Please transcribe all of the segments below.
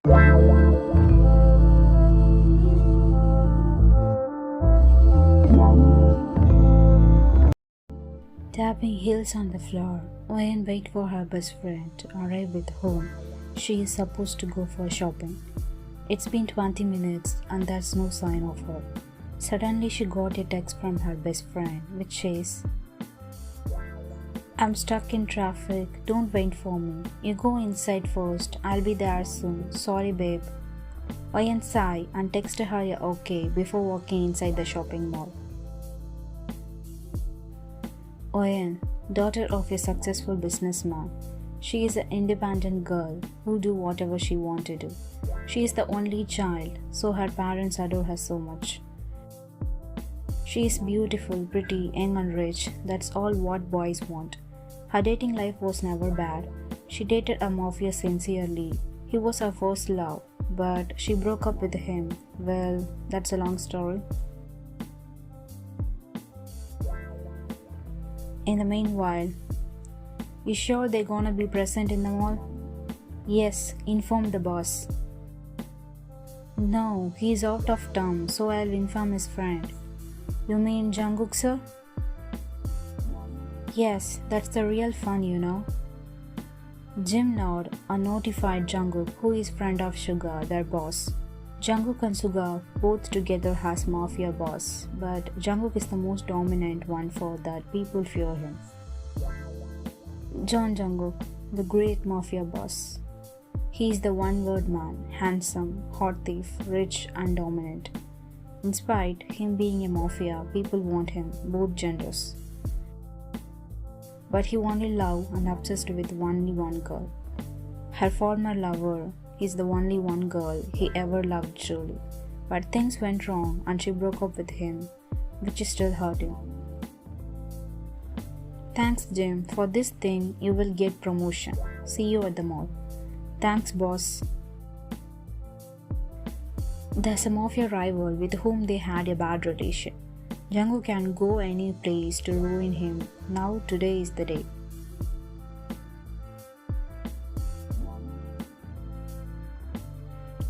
Tapping heels on the floor, Oyen waits for her best friend to arrive with whom she is supposed to go for shopping. It's been 20 minutes and there's no sign of her. Suddenly she got a text from her best friend which says, I'm stuck in traffic, don't wait for me. You go inside first, I'll be there soon. Sorry babe. Oyen sighed and texted her a okay before walking inside the shopping mall. Oyen, daughter of a successful businessman. She is an independent girl who do whatever she wants to do. She is the only child, so her parents adore her so much. She is beautiful, pretty, young and rich. That's all what boys want. Her dating life was never bad. She dated a mafia sincerely. He was her first love, but she broke up with him. Well, that's a long story. In the meanwhile, you sure they're gonna be present in the mall? Yes, inform the boss. No, he's out of town, so I'll inform his friend. You mean Jungkook, sir? Yes, that's the real fun, you know. Jim nod and notified Jungkook, who is friend of Suga, their boss. Jungkook and Suga both together has mafia boss, but Jungkook is the most dominant one for that people fear him. John Jungkook, the great mafia boss. He is the one-word man, handsome, hot thief, rich and dominant. In spite him being a mafia, people want him, both genders. But he only love and obsessed with only one girl. Her former lover is the only one girl he ever loved truly. But things went wrong and she broke up with him, which is still hurting. Thanks Jim, for this thing you will get promotion. See you at the mall. Thanks boss. There's a mafia rival with whom they had a bad relation. Jungkook can go any place to ruin him. Now today is the day.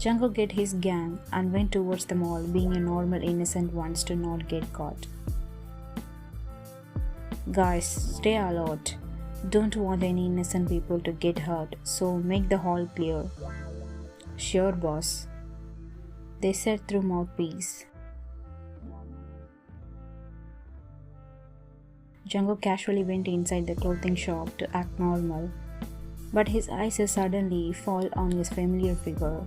Jungkook get his gang and went towards the mall, being a normal innocent ones to not get caught. Guys, stay alert. Don't want any innocent people to get hurt, so make the hall clear. Sure boss. They said through mouthpiece. Jungkook casually went inside the clothing shop to act normal, but his eyes suddenly fall on his familiar figure.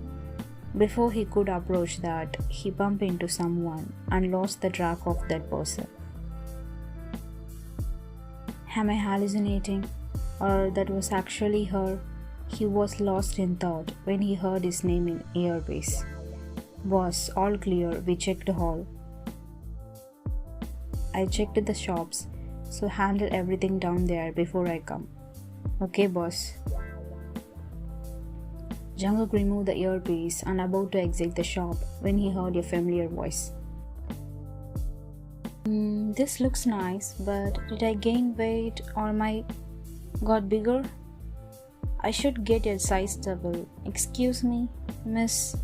Before he could approach that, he bumped into someone and lost the track of that person. Am I hallucinating? Or that was actually her? He was lost in thought when he heard his name in earpiece. Boss, all clear, we checked all. I checked the shops, so handle everything down there before I come. Okay, boss. Jungkook removed the earpiece and about to exit the shop when he heard a familiar voice. This looks nice, but did I gain weight or my got bigger? I should get a size double. Excuse me, miss.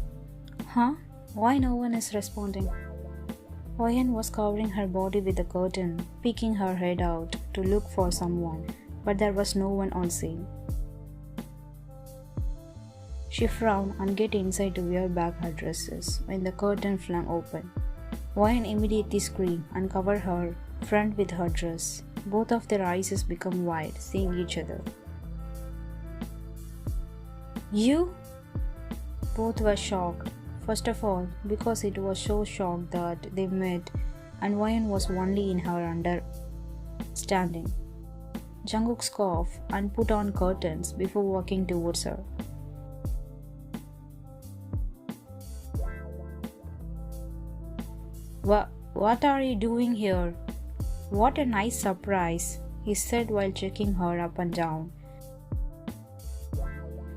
Huh? Why no one is responding? Oyen was covering her body with a curtain, peeking her head out to look for someone, but there was no one on scene. She frowned and get inside to wear back her dresses when the curtain flung open. Oyen immediately screamed and covered her front with her dress. Both of their eyes become wide, seeing each other. You? Both were shocked. First of all, because it was so shocked that they met and Oyen was only in her understanding. Jungkook scoffed and put on curtains before walking towards her. What are you doing here? What a nice surprise, he said while checking her up and down.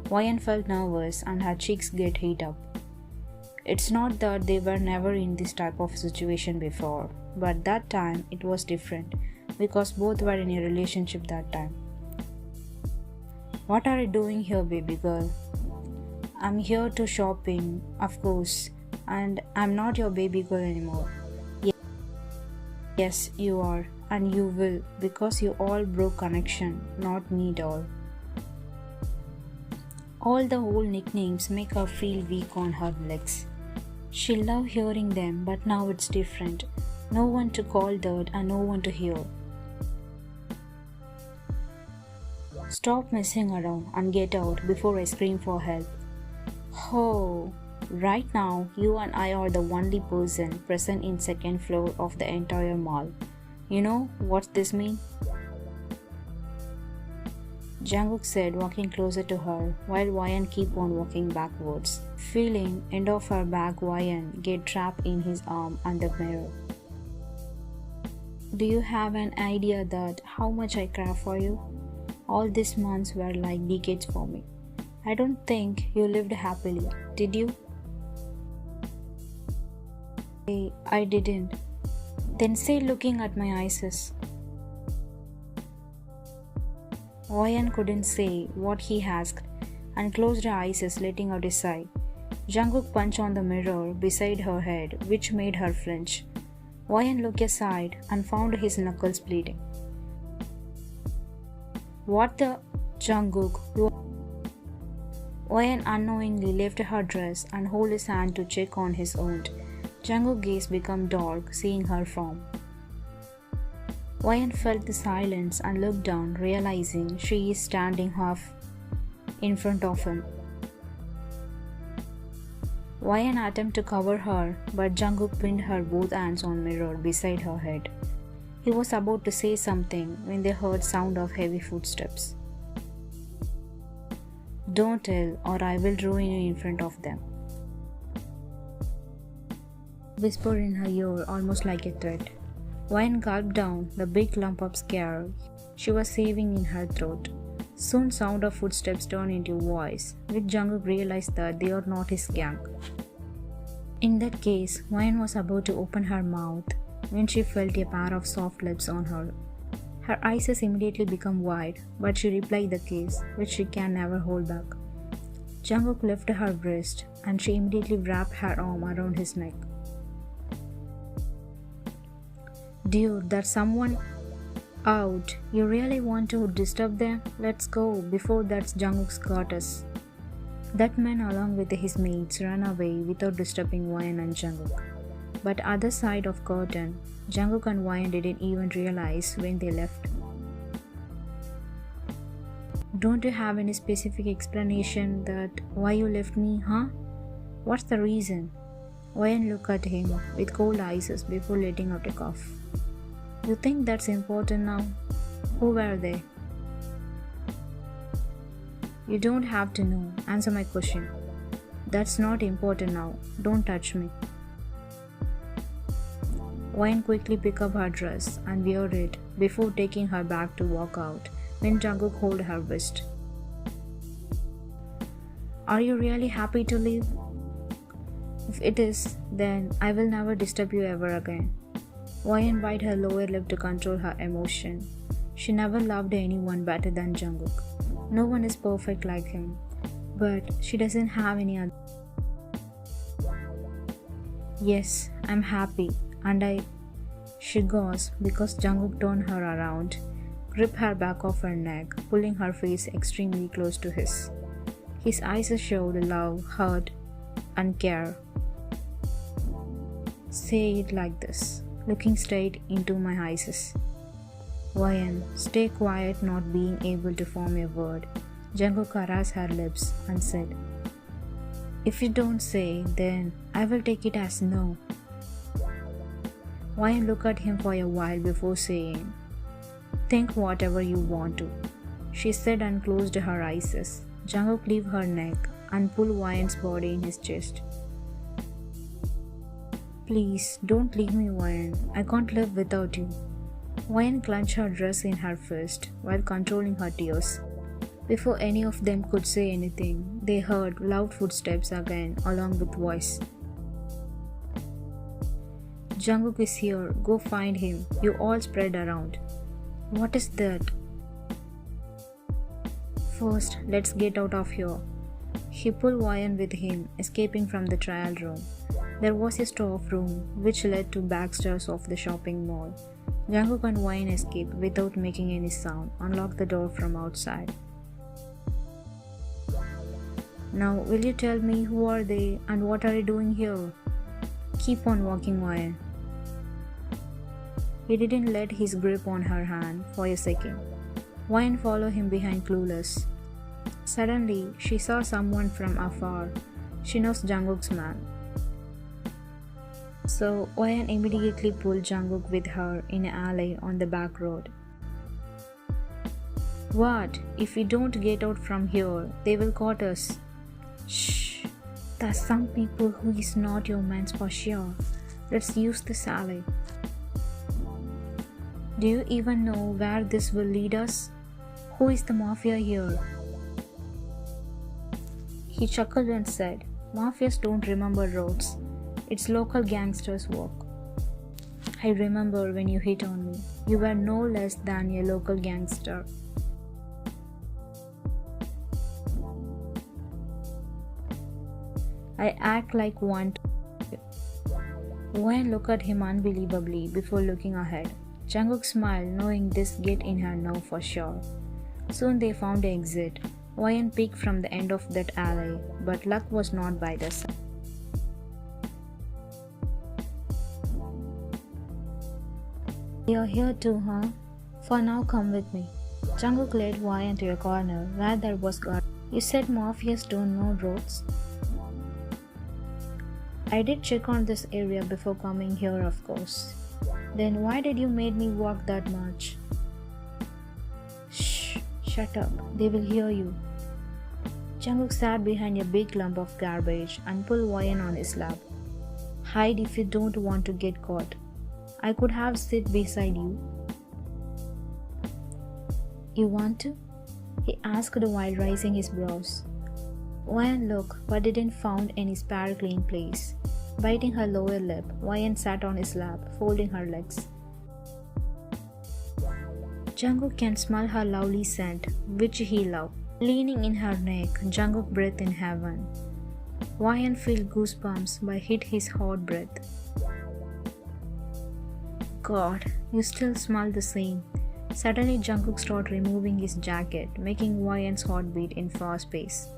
Oyen felt nervous and her cheeks get heat up. It's not that they were never in this type of situation before, but that time it was different because both were in a relationship that time. What are you doing here, baby girl? I'm here to shopping, of course, and I'm not your baby girl anymore. Yes, you are, and you will, because you all broke connection, not me, doll. All the old nicknames make her feel weak on her legs. She loved hearing them, but now it's different. No one to call dirt and no one to hear. Stop messing around and get out before I scream for help. Oh, right now you and I are the only person present in second floor of the entire mall. You know what this means? Jungkook said, walking closer to her, while Wyan kept on walking backwards. Feeling end of her back, Wyan get trapped in his arm and the mirror. Do you have an idea that how much I care for you? All these months were like decades for me. I don't think you lived happily, did you? I didn't. Then say, looking at my eyes. Wyan couldn't say what he asked and closed her eyes, letting out a sigh. Jungkook punched on the mirror beside her head, which made her flinch. Wyan looked aside and found his knuckles bleeding. What the? Jungkook? Wyan unknowingly lifted her dress and held his hand to check on his wound. Jungkook's gaze became dark, seeing her frown. Wyan felt the silence and looked down, realizing she is standing half in front of him. Wyan attempted to cover her, but Jungkook pinned her both hands on mirror beside her head. He was about to say something when they heard sound of heavy footsteps. Don't tell, or I will ruin you in front of them. Whispered in her ear, almost like a threat. Wyan gulped down the big lump of scare she was saving in her throat. Soon sound of footsteps turned into voice, which Jungkook realized that they are not his gang. In that case, Wyan was about to open her mouth when she felt a pair of soft lips on her. Her eyes immediately became wide, but she replied the kiss, which she can never hold back. Jungkook lifted her wrist, and she immediately wrapped her arm around his neck. Dude, there's someone out. You really want to disturb them? Let's go before that Jungkook got us. That man along with his mates ran away without disturbing Wyan and Jungkook. But other side of curtain, Jungkook and Wyan didn't even realize when they left. Don't you have any specific explanation that why you left me, huh? What's the reason? Wyan looked at him with cold eyes before letting out a cough. You think that's important now? Who were they? You don't have to know. Answer my question. That's not important now. Don't touch me. Wyan quickly picked up her dress and wore it before taking her back to walk out when Jungkook held her wrist. Are you really happy to leave? If it is, then I will never disturb you ever again. Wyan bit her lower lip to control her emotion. She never loved anyone better than Jungkook. No one is perfect like him, but she doesn't have any other. Yes, I'm happy, and she gasped because Jungkook turned her around, gripped her back of her neck, pulling her face extremely close to his. His eyes showed love, hurt, and care. Say it like this, looking straight into my eyes. Wyan, stay quiet, not being able to form a word. Jungkook caressed her lips and said, If you don't say, then I will take it as no. Wyan looked at him for a while before saying, Think whatever you want to, she said and closed her eyes. Jungkook lifted her neck and pulled Wyan's body in his chest. Please, don't leave me, Wyan. I can't live without you. Wyan clenched her dress in her fist while controlling her tears. Before any of them could say anything, they heard loud footsteps again along with voice. Jungkook is here. Go find him. You all spread around. What is that? First, let's get out of here. He pulled Wyan with him, escaping from the trial room. There was a staff room which led to backstairs of the shopping mall. Jungkook and Wyan escaped without making any sound, unlocked the door from outside. Now, will you tell me who are they and what are you doing here? Keep on walking, Wyan. He didn't let his grip on her hand for a second. Wyan followed him behind, clueless. Suddenly, she saw someone from afar. She knows Jungkook's man. So, Wyan immediately pulled Jungkook with her in an alley on the back road. What? If we don't get out from here, they will caught us. Shh! There's some people who is not your man's for sure. Let's use this alley. Do you even know where this will lead us? Who is the mafia here? He chuckled and said, Mafias don't remember roads. It's local gangsters' work. I remember when you hit on me. You were no less than a local gangster. I act like one. Wyan looked at him unbelievably before looking ahead. Jungkook smiled, knowing this get in her now for sure. Soon they found an exit. Wyan peeked from the end of that alley, but luck was not by their side. You're here too, huh? For now, come with me. Jungkook led Wyan to a corner where there was guard. You said mafias don't know roads? I did check on this area before coming here, of course. Then why did you make me walk that much? Shh, shut up. They will hear you. Jungkook sat behind a big lump of garbage and pulled Wyan on his lap. Hide if you don't want to get caught. I could have sit beside you. You want to? He asked while raising his brows. Wyan looked but didn't find any spare clean place. Biting her lower lip, Wyan sat on his lap, folding her legs. Jungkook can smell her lovely scent, which he loved. Leaning in her neck, Jungkook breathed in heaven. Wyan felt goosebumps but hid his hot breath. God, you still smell the same. Suddenly Jungkook started removing his jacket, making Wyan's heart beat in fast pace.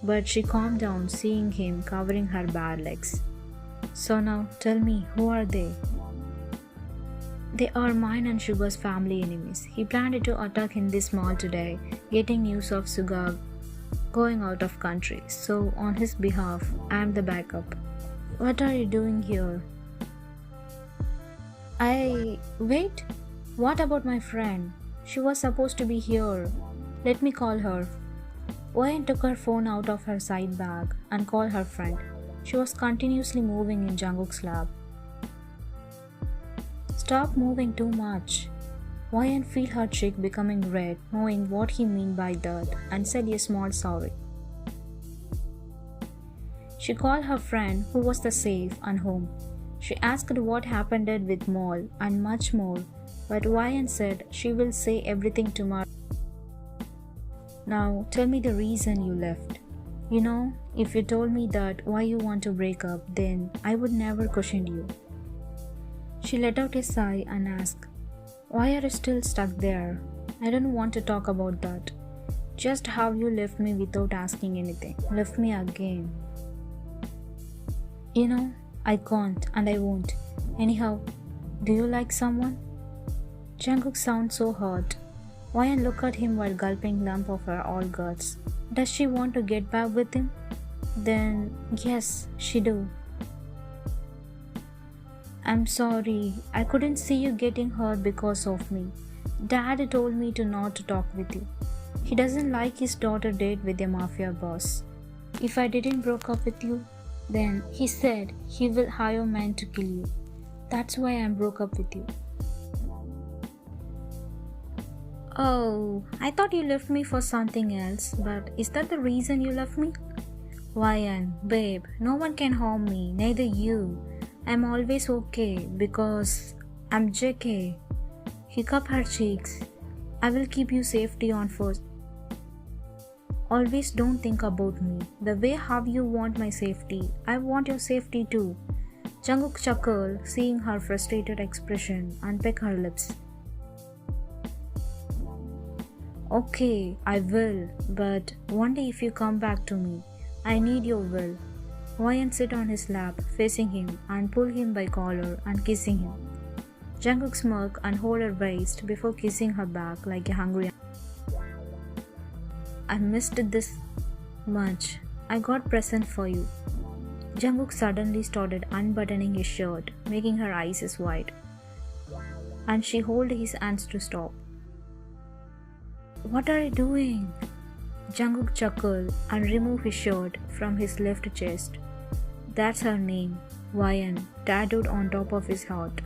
But she calmed down, seeing him covering her bare legs. So now, tell me, who are they? They are mine and Sugar's family enemies. He planned to attack in this mall today, getting news of Sugar going out of country. So, on his behalf, I am the backup. What are you doing here? Wait, what about my friend? She was supposed to be here. Let me call her. Wyan took her phone out of her side bag and called her friend. She was continuously moving in Jungkook's lap. Stop moving too much. Wyan felt her cheek becoming red, knowing what he meant by that, and said a small sorry. She called her friend, who was the safe and home. She asked what happened with Mall and much more, but Wyan said she will say everything tomorrow. Now tell me the reason you left. You know, if you told me that why you want to break up, then I would never question you. She let out a sigh and asked, why are you still stuck there? I don't want to talk about that. Just how you left me without asking anything. Left me again. You know, I can't and I won't. Anyhow, do you like someone? Jungkook sounds so hurt. Wyan looked at him while gulping lump of her all guts. Does she want to get back with him? Then, yes, she do. I'm sorry, I couldn't see you getting hurt because of me. Dad told me to not to talk with you. He doesn't like his daughter date with a mafia boss. If I didn't broke up with you, then he said he will hire men to kill you. That's why I broke up with you. Oh, I thought you left me for something else, but is that the reason you left me? Wyan, babe, no one can harm me, neither you. I'm always okay because I'm JK. He cupped her cheeks. I will keep you safety on first. Always don't think about me. The way how you want my safety, I want your safety too. Jungkook chuckled, seeing her frustrated expression, and pecked her lips. Okay, I will, but one day if you come back to me, I need your will. Wyan sit on his lap, facing him, and pull him by collar and kissing him. Jungkook smirked and hold her waist before kissing her back like a hungry. I missed this much. I got present for you. Jungkook suddenly started unbuttoning his shirt, making her eyes wide. And she held his hands to stop. What are you doing? Jungkook chuckled and removed his shirt from his left chest. That's her name, Wyan, tattooed on top of his heart.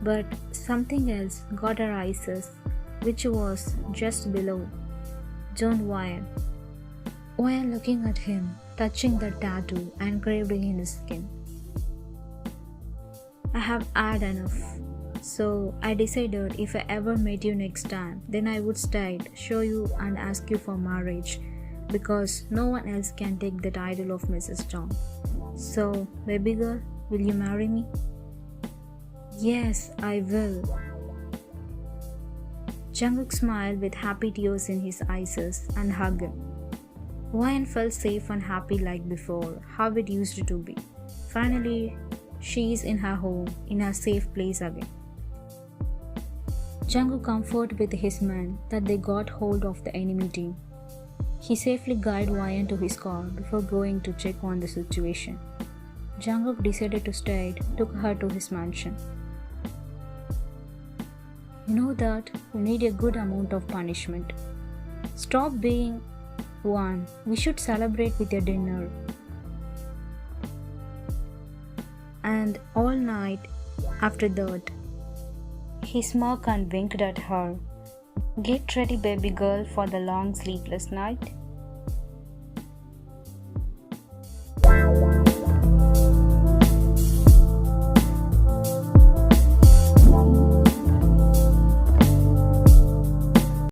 But something else got her eyes, which was just below. John Wyan. Wyan looking at him, touching the tattoo engraved in his skin. I have had enough. So I decided if I ever met you next time, then I would stay, show you and ask you for marriage, because no one else can take the title of Mrs. John. So, baby girl, will you marry me? Yes, I will. Jungkook smiled with happy tears in his eyes and hugged him. Wyan felt safe and happy like before, how it used to be. Finally, she is in her home, in her safe place again. Jungkook comforted with his men that they got hold of the enemy team. He safely guided Wyan to his car before going to check on the situation. Jungkook decided to stay, took her to his mansion. You know that you need a good amount of punishment. Stop being one. We should celebrate with a dinner. And all night after that, he smirked and winked at her. Get ready, baby girl, for the long sleepless night.